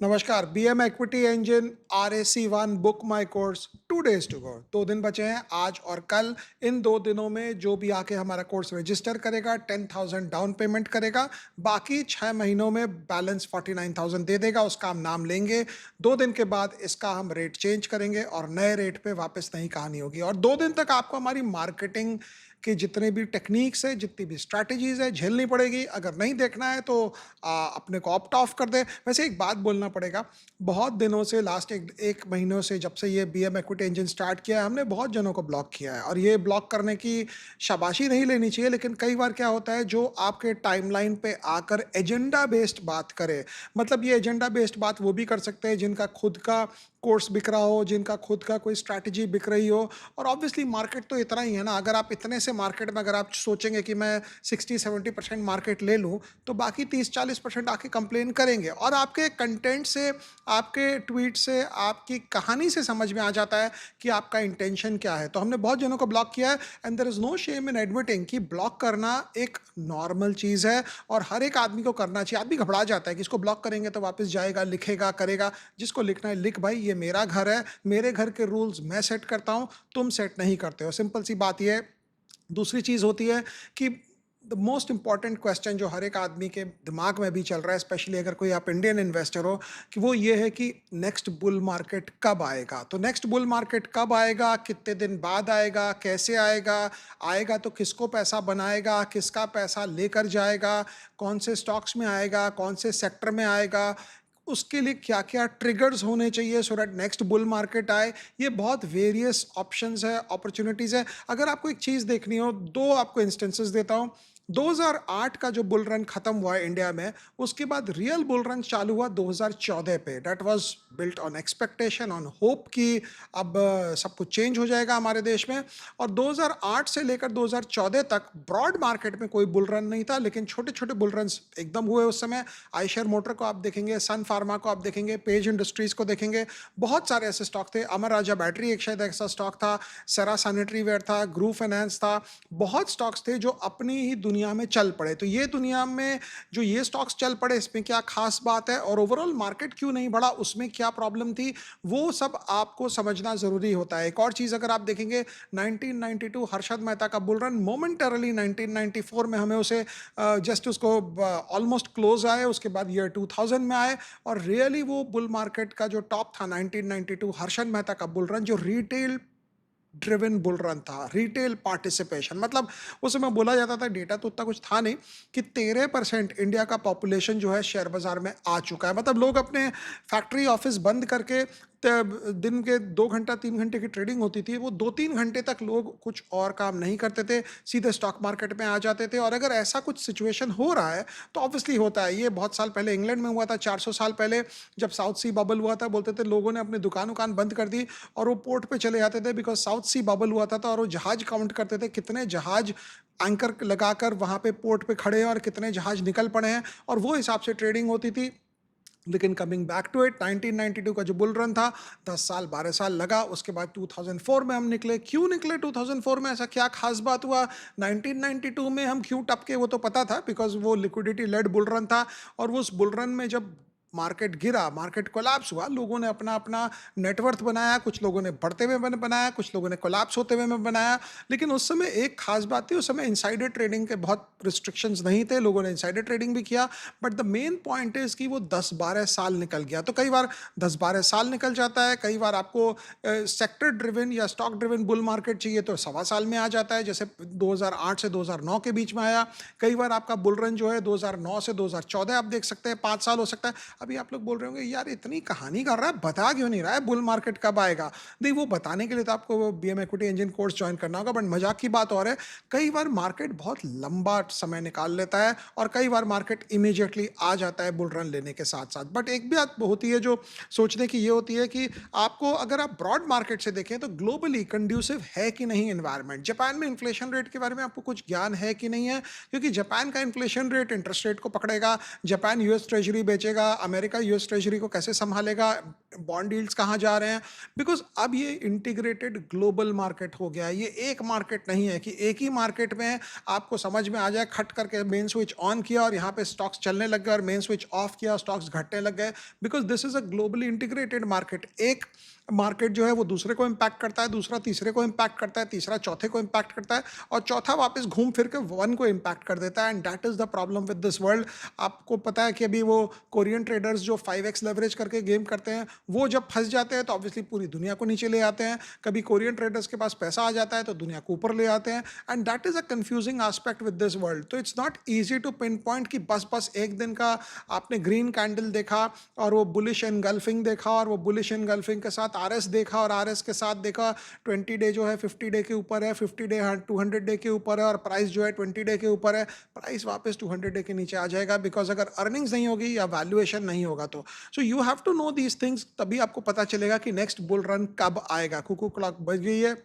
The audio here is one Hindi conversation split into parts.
नमस्कार। BM equity engine RAC1 book my course 2 days to go. 2 दिन बचे हैं, आज और कल। इन 2 दिनों में जो भी आके हमारा कोर्स रजिस्टर करेगा 10,000 डाउन पेमेंट करेगा, बाकी 6 महीनों में बैलेंस 49,000 दे देगा। उसका हम नाम लेंगे। 2 दिन के बाद इसका हम रेट चेंज करेंगे और नए रेट पे वापस नई कहानी होगी। और 2 दिन तक आपको हमारी मार्केटिंग के जितने भी टेक्निक्स है, जितनी भी स्ट्रैटेजीज है, झेलनी पड़ेगी। अगर नहीं देखना है तो अपने को ऑप्ट ऑफ कर दे। वैसे एक बात बोलना पड़ेगा, बहुत दिनों से लास्ट एक महीनों से जब से ये बीएम इक्विटी इंजन स्टार्ट किया है, हमने बहुत जनों को ब्लॉक किया है। और ये ब्लॉक करने की शाबाशी नहीं लेनी चाहिए, लेकिन कई बार क्या होता है, जो आपके टाइमलाइन पे आकर एजेंडा बेस्ड बात करे, मतलब ये एजेंडा बेस्ड बात वो भी कर सकते हैं जिनका खुद का कोर्स बिक रहा हो, जिनका खुद का कोई स्ट्रैटेजी बिक रही हो। और ऑब्वियसली मार्केट तो इतना ही है ना। अगर आप इतने से मार्केट में अगर आप सोचेंगे कि मैं 60-70% मार्केट ले लूँ, तो बाकी 30-40% आके कंप्लेन करेंगे। और आपके कंटेंट से, आपके ट्वीट से, आपकी कहानी से समझ में आ जाता है कि आपका इंटेंशन क्या है। तो हमने बहुत जनों को ब्लॉक किया है, and there is no shame in admitting कि ब्लॉक करना एक नॉर्मल चीज़ है और हर एक आदमी को करना चाहिए। आदमी घबरा जाता है कि इसको ब्लॉक करेंगे तो वापस जाएगा, लिखेगा, करेगा। जिसको लिखना है लिख भाई, ये मेरा घर है, मेरे घर के रूल्स मैं सेट करता हूँ, तुम सेट नहीं करते हो। सिंपल सी बात ये है। दूसरी चीज़ होती है कि द मोस्ट इंपॉर्टेंट क्वेश्चन जो हर एक आदमी के दिमाग में भी चल रहा है, स्पेशली अगर कोई आप इंडियन इन्वेस्टर हो, कि वो ये है कि नेक्स्ट बुल मार्केट कब आएगा। तो नेक्स्ट बुल मार्केट कब आएगा, कितने दिन बाद आएगा, कैसे आएगा, आएगा तो किसको पैसा बनाएगा, किसका पैसा लेकर जाएगा, कौन से स्टॉक्स में आएगा, कौन से सेक्टर में आएगा, उसके लिए क्या क्या ट्रिगर्स होने चाहिए so that next bull market आए। ये बहुत वेरियस ऑप्शंस है, अपॉर्चुनिटीज़ है। अगर आपको एक चीज़ देखनी हो, दो आपको इंस्टेंसेस देता हूँ। 2008 का जो बुल रन खत्म हुआ है इंडिया में, उसके बाद रियल बुल रन चालू हुआ 2014 पे। That was built on expectation, on hope कि अब सब कुछ चेंज हो जाएगा हमारे देश में। और 2008 से लेकर 2014 तक ब्रॉड मार्केट में कोई बुल रन नहीं था, लेकिन छोटे छोटे बुल रन एकदम हुए उस समय। आयशर मोटर को आप देखेंगे, सन फार्मा को आप देखेंगे, पेज इंडस्ट्रीज को देखेंगे, बहुत सारे ऐसे स्टॉक थे। अमर राजा बैटरी एक शायद ऐसा स्टॉक था, सेरा सैनिटरी वेयर था, ग्रू फाइनेंस था। बहुत स्टॉक्स थे जो अपनी ही दुनिया में चल पड़े। तो ये दुनिया में जो ये स्टॉक्स चल पड़े, इसमें क्या खास बात है और ओवरऑल मार्केट क्यों नहीं बढ़ा, उसमें क्या प्रॉब्लम थी, वो सब आपको समझना जरूरी होता है। एक और चीज अगर आप देखेंगे, 1992 हर्षद मेहता का बुल रन, मोमेंटरली 1994 में हमें उसे जस्ट उसको ऑलमोस्ट क्लोज आए, उसके बाद ईयर 2000 में आए। और रियली वो बुल मार्केट का जो टॉप था 1992 हर्षद मेहता का बुल रन, जो रिटेल ड्रिवन बुल रन था, रिटेल पार्टिसिपेशन। मतलब उस समय बोला जाता था, डेटा तो उतना कुछ था नहीं, कि 13% इंडिया का पॉपुलेशन जो है शेयर बाजार में आ चुका है। मतलब लोग अपने फैक्ट्री ऑफिस बंद करके दिन के 2 घंटा 3 घंटे की ट्रेडिंग होती थी, वो 2-3 घंटे तक लोग कुछ और काम नहीं करते थे, सीधे स्टॉक मार्केट में आ जाते थे। और अगर ऐसा कुछ सिचुएशन हो रहा है तो ऑब्वियसली होता है। ये बहुत साल पहले इंग्लैंड में हुआ था, 400 साल पहले, जब साउथ सी बबल हुआ था। बोलते थे लोगों ने अपनी दुकान उकान बंद कर दी और वो पोर्ट पे चले जाते थे, बिकॉज साउथ सी बबल हुआ था। और वो जहाज काउंट करते थे, कितने जहाज एंकर लगाकर वहां पे पोर्ट पे खड़े हैं और कितने जहाज निकल पड़े हैं, और वो हिसाब से ट्रेडिंग होती थी। लेकिन कमिंग बैक टू इट, 1992 का जो बुल रन था, 10 साल 12 साल लगा। उसके बाद 2004 में हम निकले। क्यों निकले 2004 में, ऐसा क्या खास बात हुआ 1992 में हम क्यों टपके, वो तो पता था, बिकॉज वो लिक्विडिटी लेड बुल रन था। और वो उस बुल रन में जब मार्केट गिरा, मार्केट कोलैप्स हुआ, लोगों ने अपना अपना नेटवर्थ बनाया। कुछ लोगों ने बढ़ते हुए बनाया, कुछ लोगों ने कोलैप्स होते हुए में बनाया। लेकिन उस समय एक खास बात थी, उस समय इनसाइडर ट्रेडिंग के बहुत रिस्ट्रिक्शंस नहीं थे, लोगों ने इनसाइडर ट्रेडिंग भी किया। But the main point is कि वो 10-12 साल निकल गया। तो कई बार 10-12 साल निकल जाता है, कई बार आपको सेक्टर ड्रिवन या स्टॉक ड्रिवन बुल मार्केट चाहिए तो 1.25 साल में आ जाता है, जैसे 2008 से 2009 के बीच में आया। कई बार आपका बुल रन जो है 2009 से 2014 आप देख सकते हैं, 5 साल हो सकता है। अभी आप लोग बोल रहे होंगे, यार इतनी कहानी कर रहा है, बता क्यों नहीं रहा है बुल मार्केट कब आएगा। नहीं, वो बताने के लिए तो आपको BM equity engine course join करना होगा। बट मजाक की बात और है, कई बार मार्केट बहुत लंबा समय निकाल लेता है और कई बार मार्केट इमीडिएटली आ जाता है बुल रन लेने के साथ साथ। बट एक बात होती है जो सोचने की, ये होती है कि आपको, अगर आप ब्रॉड मार्केट से देखें तो ग्लोबली कंड्यूसिव है कि नहीं एनवायरनमेंट। जापान में इन्फ्लेशन रेट के बारे में आपको कुछ ज्ञान है कि नहीं है, क्योंकि जापान का इन्फ्लेशन रेट इंटरेस्ट रेट को पकड़ेगा। जापान यूएस ट्रेजरी बेचेगा, अमेरिका यूएस ट्रेजरी को कैसे संभालेगा, बॉन्ड यील्ड्स कहाँ जा रहे हैं, बिकॉज अब ये इंटीग्रेटेड ग्लोबल मार्केट हो गया है। ये एक मार्केट नहीं है कि एक ही मार्केट में आपको समझ में आ जाए, खट करके मेन स्विच ऑन किया और यहाँ पे स्टॉक्स चलने लग गए, और मेन स्विच ऑफ किया स्टॉक्स घटने लग गए, because this is a globally integrated market. एक मार्केट जो है वो दूसरे को इम्पैक्ट करता है, दूसरा तीसरे को इम्पैक्ट करता है, तीसरा चौथे को इम्पैक्ट करता है, और चौथा वापस घूम फिर के वन को इम्पैक्ट कर देता है। And that is the problem with this world. आपको पता है कि अभी वो कोरियन ट्रेडर्स जो 5x लेवरेज करके गेम करते हैं, वो जब फंस जाते हैं तो ऑब्वियसली पूरी दुनिया को नीचे ले आते हैं। कभी कोरियन ट्रेडर्स के पास पैसा आ जाता है तो दुनिया को ऊपर ले आते हैं। And that is a confusing aspect with this world. तो it's not easy to pinpoint कि बस बस एक दिन का आपने ग्रीन कैंडल देखा और वो बुलिश एनगल्फिंग देखा, और वो बुलिश एनगल्फिंग के साथ आरएस देखा, और आरएस के साथ देखा 20 डे जो है 50 डे के ऊपर है, 50 डे 200 डे के ऊपर है, और प्राइस जो है 20 डे के ऊपर है, प्राइस वापस 200 डे के नीचे आ जाएगा, बिकॉज अगर अर्निंग्स नहीं होगी या वैल्यूएशन नहीं होगा तो। So you have to know these things, तभी आपको पता चलेगा कि नेक्स्ट बुल रन कब आएगा। कुकू क्लॉक बज गई है,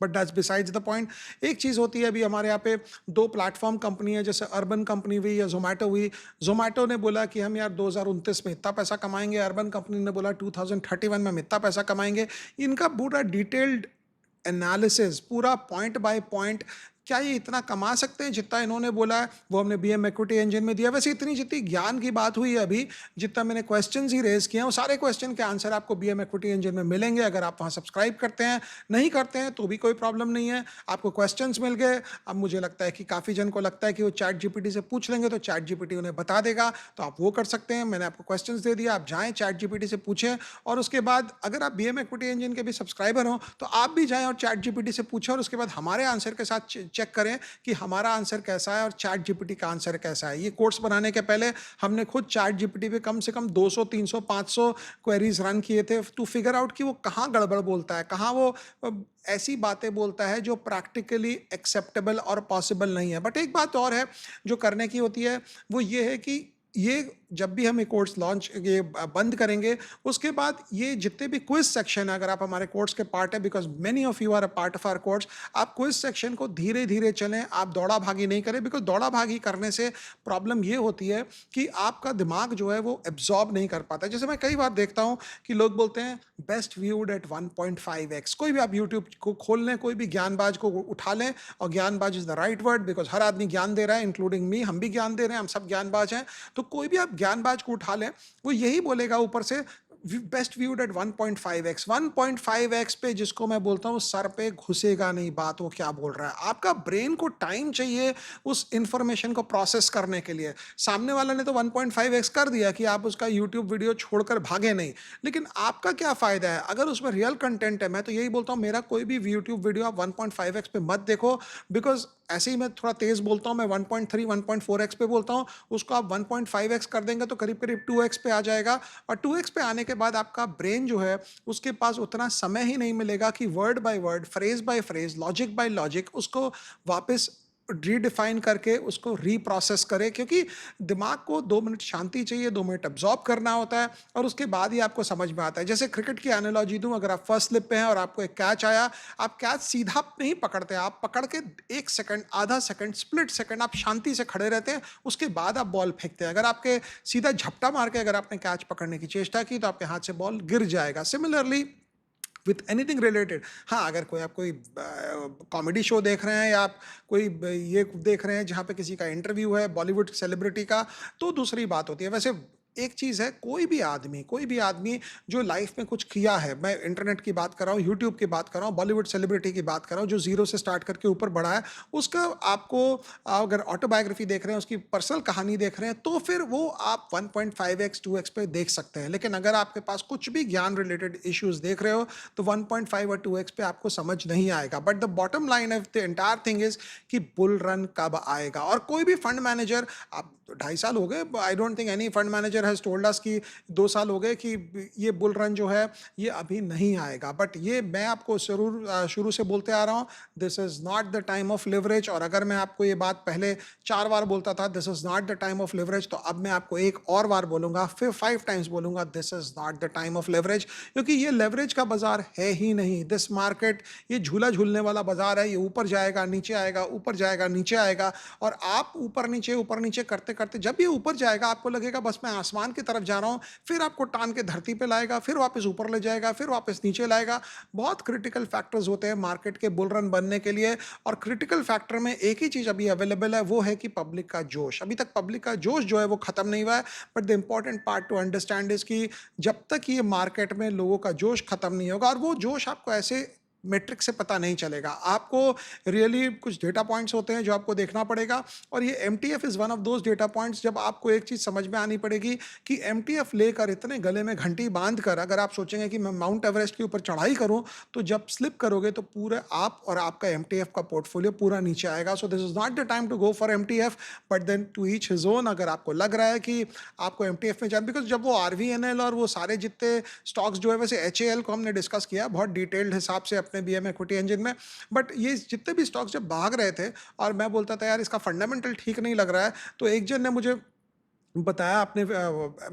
but that's besides the point. एक चीज़ होती है, अभी हमारे यहाँ पे दो प्लेटफॉर्म कंपनी है, जैसे अर्बन कंपनी हुई या जोमेटो हुई। जोमेटो ने बोला कि हम यार 2029 में इतना पैसा कमाएंगे, अर्बन कंपनी ने बोला 2031 में हम इतना पैसा कमाएंगे। इनका पूरा डिटेल्ड एनालिसिस, पूरा पॉइंट बाय पॉइंट, क्या ये इतना कमा सकते हैं जितना इन्होंने बोला है, वो हमने बीएम इक्विटी इंजन में दिया। वैसे इतनी जितनी ज्ञान की बात हुई है अभी, जितना मैंने क्वेश्चंस ही रेज किए हैं, वो सारे क्वेश्चन के आंसर आपको बीएम इक्विटी इंजन में मिलेंगे अगर आप वहाँ सब्सक्राइब करते हैं। नहीं करते हैं तो भी कोई प्रॉब्लम नहीं है, आपको क्वेश्चंस मिल गए। अब मुझे लगता है कि काफ़ी जन को लगता है कि वो चैट जीपीटी से पूछ लेंगे तो चैट जीपीटी उन्हें बता देगा, तो आप वो कर सकते हैं। मैंने आपको क्वेश्चंस दे दिया, आप जाएँ चैट जीपीटी से पूछें, और उसके बाद अगर आप बीएम इक्विटी इंजन के भी सब्सक्राइबर हो तो आप भी जाएँ और चैट जीपीटी से पूछें, और उसके बाद हमारे आंसर के साथ चेक करें कि हमारा आंसर कैसा है और चैट जीपीटी का आंसर कैसा है। ये कोर्स बनाने के पहले हमने खुद चैट जीपीटी पे कम से कम 200 300 500 क्वेरीज रन किए थे टू फिगर आउट कि वो कहाँ गड़बड़ बोलता है, कहाँ वो ऐसी बातें बोलता है जो प्रैक्टिकली एक्सेप्टेबल और पॉसिबल नहीं है। बट एक बात और है जो करने की होती है, वो ये है कि ये जब भी हम ये कोर्स लॉन्च ये बंद करेंगे, उसके बाद ये जितने भी क्विज सेक्शन है, अगर आप हमारे कोर्स के पार्ट है, because many of you are a part of our course, आप क्विज सेक्शन को धीरे धीरे चलें, आप दौड़ा भागी नहीं करें, बिकॉज दौड़ा भागी करने से प्रॉब्लम ये होती है कि आपका दिमाग जो है वो एब्जॉर्ब नहीं कर पाता। जैसे मैं कई बार देखता हूँ कि लोग बोलते हैं बेस्ट व्यूड एट 1.5x। कोई भी आप यूट्यूब को खोल लें, कोई भी ज्ञानबाज को उठा लें, और ज्ञानबाज is the right word, because हर आदमी ज्ञान दे रहा है, इंक्लूडिंग मी, हम भी ज्ञान दे रहे हैं, हम सब ज्ञानबाज हैं। तो कोई भी आप ज्ञानबाज को उठा लें, वो यही बोलेगा ऊपर से best viewed eight 1.5x। 1.5x पे जिसको मैं बोलता हूँ सर पे घुसेगा नहीं बात, वो क्या बोल रहा है। आपका ब्रेन को टाइम चाहिए उस इंफॉर्मेशन को प्रोसेस करने के लिए। सामने वाले ने तो 1.5x कर दिया कि आप उसका यूट्यूब वीडियो छोड़कर भागे नहीं, लेकिन आपका क्या फायदा है अगर उसमें रियल कंटेंट है। मैं तो यही बोलता हूँ, मेरा कोई भी यूट्यूब वीडियो आप 1.5x पे मत देखो, बिकॉज ऐसे ही मैं थोड़ा तेज बोलता हूँ, मैं 1.3 1.4x पे बोलता हूँ, उसको आप 1.5x कर देंगे तो करीब करीब 2x पे आ जाएगा। और 2x पे आने के बाद आपका ब्रेन जो है उसके पास उतना समय ही नहीं मिलेगा कि word by word, phrase by phrase, logic by logic उसको वापस रीडिफाइन करके उसको रीप्रोसेस करे, क्योंकि दिमाग को 2 मिनट शांति चाहिए, 2 मिनट एब्जॉर्ब करना होता है, और उसके बाद ही आपको समझ में आता है। जैसे क्रिकेट की एनालॉजी दूं, अगर आप फर्स्ट स्लिप पे हैं और आपको एक कैच आया, आप कैच सीधा नहीं पकड़ते, आप पकड़ के 1 सेकंड, आधा सेकंड, स्प्लिट सेकंड आप शांति से खड़े रहते हैं, उसके बाद आप बॉल फेंकते हैं। अगर आपके सीधा झपटा मार के अगर आपने कैच पकड़ने की चेष्टा की तो आपके हाथ से बॉल गिर जाएगा। Similarly with anything related. हाँ, अगर कोई आप कोई कॉमेडी शो देख रहे हैं, या आप कोई ये देख रहे हैं जहाँ पे किसी का इंटरव्यू है बॉलीवुड सेलिब्रिटी का, तो दूसरी बात होती है। वैसे एक चीज़ है, कोई भी आदमी जो लाइफ में कुछ किया है, मैं इंटरनेट की बात कर रहा हूँ, यूट्यूब की बात कर रहा हूँ, बॉलीवुड सेलिब्रिटी की बात कर रहा हूँ, जो जीरो से स्टार्ट करके ऊपर बढ़ा है, उसका आपको अगर ऑटोबायोग्राफी देख रहे हैं, उसकी पर्सनल कहानी देख रहे हैं, तो फिर वो आप 1.5x 2x पे देख सकते हैं। लेकिन अगर आपके पास कुछ भी ज्ञान रिलेटेड इश्यूज देख रहे हो तो 1.5 और 2x पे आपको समझ नहीं आएगा। But the bottom line of the entire thing is कि बुल रन कब आएगा। और कोई भी फंड मैनेजर, आप 2.5 साल हो गए, I don't think any fund manager has told us कि 2 साल हो गए कि ये बुल रन जो है ये अभी नहीं आएगा। बट ये मैं आपको जरूर शुरू से बोलते आ रहा हूँ, this is not the time of leverage. और अगर मैं आपको ये बात पहले 4 बार बोलता था this is not the time of leverage, तो अब मैं आपको एक और बार बोलूंगा, फिर 5 टाइम्स बोलूंगा, this is not the time of leverage. क्योंकि ये लेवरेज का बाजार है ही नहीं। दिस मार्केट ये झूला झूलने वाला बाजार है, ये ऊपर जाएगा नीचे आएगा, ऊपर जाएगा नीचे आएगा, और आप ऊपर नीचे करते करते जब ये ऊपर जाएगा आपको लगेगा बस मैं आसमान की तरफ जा रहा हूँ, फिर आपको टान के धरती पे लाएगा, फिर वापस ऊपर ले जाएगा, फिर वापस नीचे लाएगा। बहुत क्रिटिकल फैक्टर्स होते हैं मार्केट के बुल रन बनने के लिए, और क्रिटिकल फैक्टर में एक ही चीज़ अभी अवेलेबल है, वो है कि पब्लिक का जोश। अभी तक पब्लिक का जोश जो है वो खत्म नहीं हुआ है, but the important part two understand is कि जब तक ये मार्केट में लोगों का जोश खत्म नहीं होगा, और वो जोश आपको ऐसे मेट्रिक से पता नहीं चलेगा। आपको रियली कुछ डेटा पॉइंट्स होते हैं जो आपको देखना पड़ेगा, और ये MTF is one of those data points जब आपको एक चीज़ समझ में आनी पड़ेगी कि एमटीएफ लेकर इतने गले में घंटी बाँध कर अगर आप सोचेंगे कि मैं माउंट एवरेस्ट के ऊपर चढ़ाई करूँ, तो जब स्लिप करोगे तो पूरे आप और आपका एमटीएफ का पोर्टफोलियो पूरा नीचे आएगा। So this is not the time to go for MTF, but then to each his own. अगर आपको लग रहा है कि आपको एमटीएफ में जाना, बिकॉज़ जब वो आरवीएनएल और वो सारे जितने स्टॉक्स जो है, वैसे एचएएल को हमने डिस्कस किया बहुत डिटेल्ड हिसाब से अपने बीएम इक्विटी इंजन में, बट ये जितने भी स्टॉक्स जब भाग रहे थे और मैं बोलता था यार इसका फंडामेंटल ठीक नहीं लग रहा है, तो एक जन ने मुझे बताया, आपने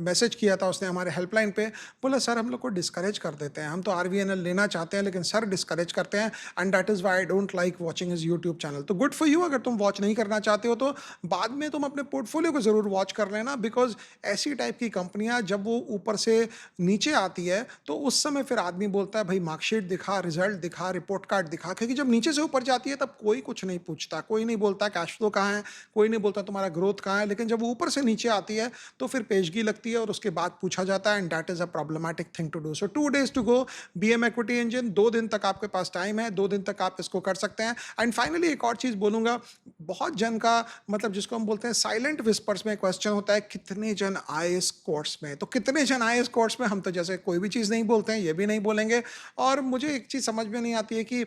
मैसेज किया था उसने हमारे हेल्पलाइन पे, बोला सर हम लोग को डिस्करेज कर देते हैं, हम तो आरवीएनएल लेना चाहते हैं लेकिन सर डिस्करेज करते हैं, and that is why I don't like watching his YouTube channel. तो गुड फॉर यू, अगर तुम वॉच नहीं करना चाहते हो तो बाद में तुम अपने पोर्टफोलियो को ज़रूर वॉच कर लेना, बिकॉज ऐसी टाइप की कंपनियां जब वो ऊपर से नीचे आती है तो उस समय फिर आदमी बोलता है भाई मार्कशीट दिखा, रिजल्ट दिखा, रिपोर्ट कार्ड दिखा, क्योंकि जब नीचे से ऊपर जाती है तब कोई कुछ नहीं पूछता, कोई नहीं बोलता कैश फ्लो कहाँ है, कोई नहीं बोलता तुम्हारा ग्रोथ कहाँ है, लेकिन जब वो ऊपर से नीचे आती है तो फिर पेशगी लगती है और उसके बाद पूछा जाता है, and that is a problematic thing to do. So 2 days to go, BM equity engine, 2 दिन तक आपके पास टाइम है, 2 दिन तक आप इसको कर सकते हैं। एंड फाइनली एक और चीज़ बोलूँगा, बहुत जन का मतलब जिसको हम बोलते हैं साइलेंट विस्पर्स में क्वेश्चन होता है कितने जन आए इस कोर्स में, तो कितने जन आए इस कोर्स में, हम तो जैसे कोई भी चीज़ नहीं बोलते हैं, ये भी नहीं बोलेंगे। और मुझे एक चीज़ समझ में नहीं आती है कि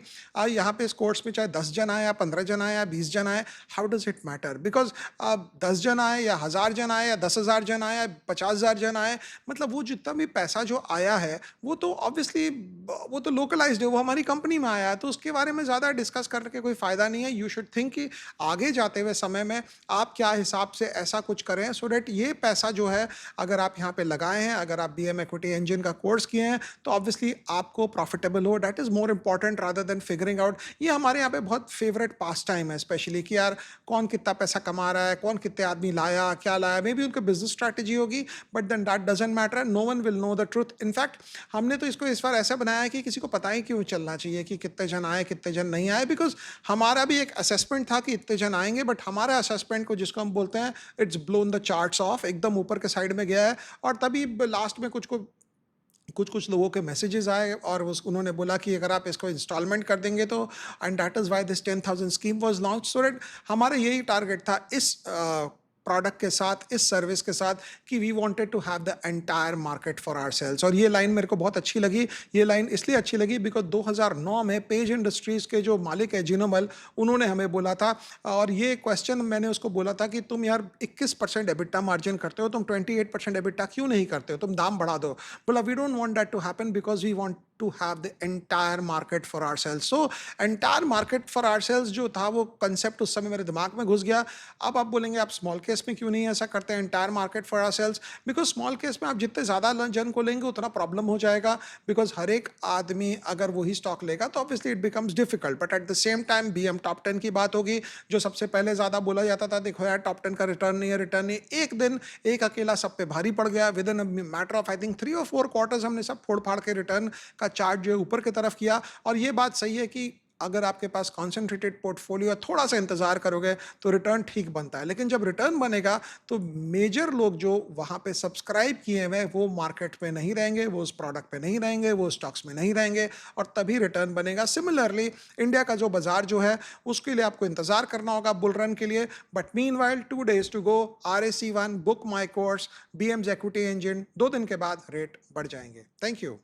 यहाँ पे इस कोर्स में चाहे 10 जन आए या 15 जन आए या 20 जन आए, how does it matter, because 10 जन आए या 1000 जन आए या 10,000 जन आए या 50,000 जन आए, मतलब वो जितना भी पैसा जो आया है वो तो ऑब्वियसली वो तो लोकलाइज्ड है, वो हमारी कंपनी में आया है, तो उसके बारे में ज़्यादा डिस्कस करने के कोई फ़ायदा नहीं है। यू शुड थिंक कि आगे जाते हुए समय में आप क्या हिसाब से ऐसा कुछ करें सो डैट ये पैसा जो है अगर आप यहाँ पे लगाए हैं, अगर आप बीएम इक्विटी इंजन का कोर्स किए हैं, तो ऑब्वियसली आपको प्रॉफिटेबल हो, that is more important rather than figuring out. ये हमारे यहाँ पे बहुत फेवरेट पास टाइम है, स्पेशली कि यार कौन कितना पैसा कमा रहा है, कौन कितने आदमी लाया, क्या लाया, मे बी उनकी बिजनेस स्ट्रैटेजी होगी, but then that doesn't matter, no one will know the truth. In fact हमने तो इसको इस बार ऐसा बनाया है कि किसी को पता ही क्यों चलना चाहिए कि कितने जन आए कितने जन नहीं आए, बिकॉज हमारा भी एक असेसमेंट था कि इतने जन आएंगे, बट हमारे असेसमेंट को जिसको हम बोलते हैं it's blown the charts of, एकदम ऊपर के साइड में गया है, और तभी लास्ट में कुछ कुछ लोगों के मैसेजेस आए और उन्होंने बोला कि अगर आप इसको इंस्टॉलमेंट कर देंगे तो, and that is why this 10,000 scheme was launch, so that हमारा यही टारगेट था इस प्रोडक्ट के साथ, इस सर्विस के साथ, कि we wanted to have the entire market for ourselves. और ये लाइन मेरे को बहुत अच्छी लगी, ये लाइन इसलिए अच्छी लगी बिकॉज 2009 में पेज इंडस्ट्रीज़ के जो मालिक है जिनोमल, उन्होंने हमें बोला था, और ये क्वेश्चन मैंने उसको बोला था कि तुम यार 21% एबिटा मार्जिन करते हो, तुम 28% एबिटा क्यों नहीं करते हो, तुम दाम बढ़ा दो। बोला we don't want that to happen because we want to have the entire market for ourselves. So entire market for ourselves जो था वो कंसेप्ट उस समय मेरे दिमाग में घुस गया। अब आप बोलेंगे आप स्मॉल केस में क्यों नहीं ऐसा करते हैं entire market for ourselves, because small case में आप जितने ज़्यादा जन को लेंगे उतना प्रॉब्लम हो जाएगा, बिकॉज हर एक आदमी अगर वही स्टॉक लेगा तो obviously it becomes difficult, but at the same time BM top 10 की बात होगी जो सबसे पहले ज़्यादा बोला जाता था, देखो यार टॉप 10 का रिटर्न नहीं है, रिटर्न नहीं, एक दिन एक अकेला सब पे भारी पड़ गया, with in matter of I think 3 और 4 क्वार्टर्स हमने सब फोड़ फाड़ के रिटर्न का चार्ट जो है ऊपर की तरफ किया। और ये बात सही है कि अगर आपके पास कॉन्सेंट्रेटेड पोर्टफोलियो है, थोड़ा सा इंतजार करोगे तो रिटर्न ठीक बनता है, लेकिन जब रिटर्न बनेगा तो मेजर लोग जो वहाँ पे सब्सक्राइब किए हुए वो मार्केट में नहीं रहेंगे, वो उस प्रोडक्ट पे नहीं रहेंगे, वो स्टॉक्स में नहीं रहेंगे, और तभी रिटर्न बनेगा। सिमिलरली इंडिया का जो बाजार जो है उसके लिए आपको इंतजार करना होगा बुल रन के लिए, but meanwhile 2 days to go, RAC1 book my course, BM's equity engine, 2 दिन के बाद रेट बढ़ जाएंगे। Thank you.